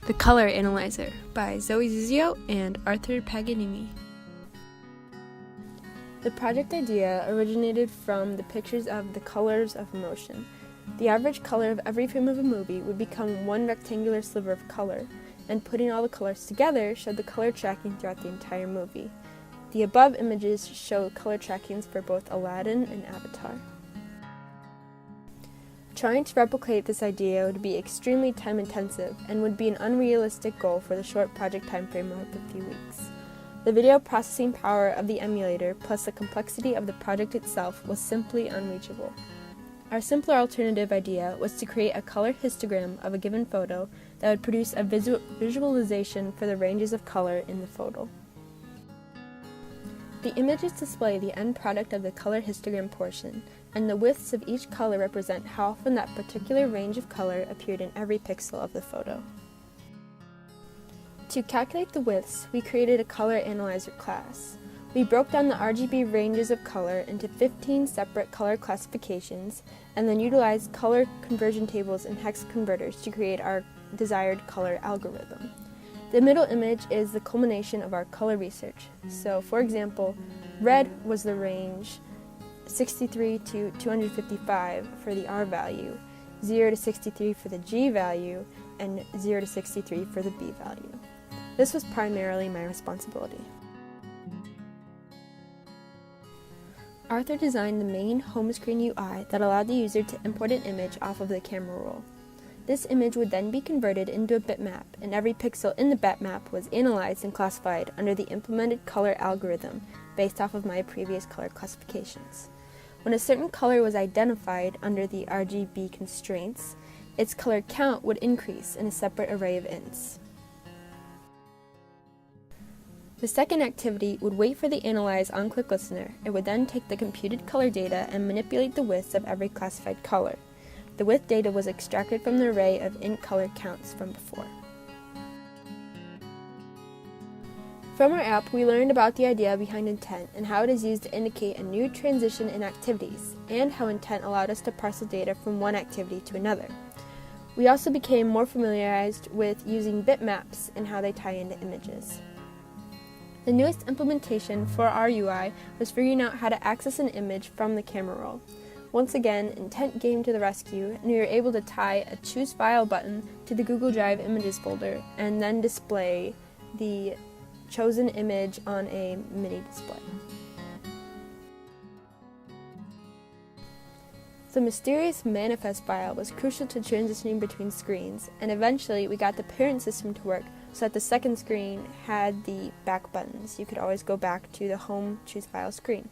The Color Analyzer by Zoe Zizio and Arthur Paganini. The project idea originated from the pictures of the colors of motion. The average color of every frame of a movie would become one rectangular sliver of color, and putting all the colors together showed the color tracking throughout the entire movie. The above images show color trackings for both Aladdin and Avatar. Trying to replicate this idea would be extremely time-intensive and would be an unrealistic goal for the short project timeframe of a few weeks. The video processing power of the emulator plus the complexity of the project itself was simply unreachable. Our simpler alternative idea was to create a color histogram of a given photo that would produce a visualization for the ranges of color in the photo. The images display the end product of the color histogram portion, and the widths of each color represent how often that particular range of color appeared in every pixel of the photo. To calculate the widths, we created a color analyzer class. We broke down the RGB ranges of color into 15 separate color classifications, and then utilized color conversion tables and hex converters to create our desired color algorithm. The middle image is the culmination of our color research. So, for example, red was the range 63 to 255 for the R value, 0 to 63 for the G value, and 0 to 63 for the B value. This was primarily my responsibility. Arthur designed the main home screen UI that allowed the user to import an image off of the camera roll. This image would then be converted into a bitmap, and every pixel in the bitmap was analyzed and classified under the implemented color algorithm based off of my previous color classifications. When a certain color was identified under the RGB constraints, its color count would increase in a separate array of ints. The second activity would wait for the analyze on-click listener. It would then take the computed color data and manipulate the widths of every classified color. The width data was extracted from the array of int color counts from before. From our app, we learned about the idea behind intent and how it is used to indicate a new transition in activities, and how intent allowed us to parcel data from one activity to another. We also became more familiarized with using bitmaps and how they tie into images. The newest implementation for our UI was figuring out how to access an image from the camera roll. Once again, intent came to the rescue, and we were able to tie a Choose File button to the Google Drive Images folder and then display the chosen image on a mini display. The mysterious manifest file was crucial to transitioning between screens, and eventually we got the parent system to work so that the second screen had the back buttons. You could always go back to the home Choose File screen.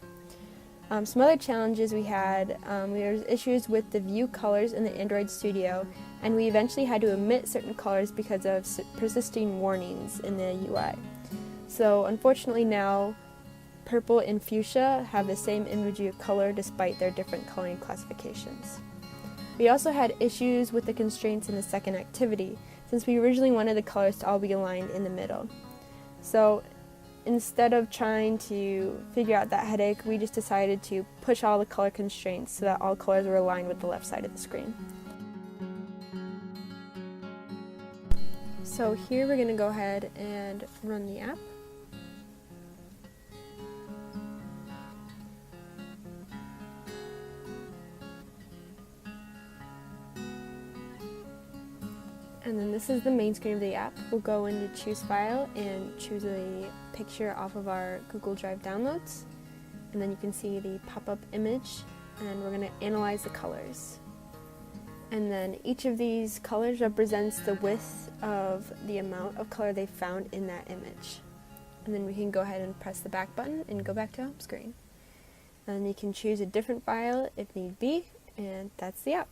Some other challenges we had, there was issues with the view colors in the Android Studio, and we eventually had to omit certain colors because of persisting warnings in the UI. So unfortunately now, purple and fuchsia have the same imagery of color despite their different coloring classifications. We also had issues with the constraints in the second activity, since we originally wanted the colors to all be aligned in the middle. So instead of trying to figure out that headache, we just decided to push all the color constraints so that all colors were aligned with the left side of the screen. So here we're going to go ahead and run the app. And then this is the main screen of the app. We'll go into Choose File and choose a picture off of our Google Drive downloads. And then you can see the pop-up image, and we're going to analyze the colors. And then each of these colors represents the width of the amount of color they found in that image. And then we can go ahead and press the back button and go back to home screen. And you can choose a different file if need be, and that's the app.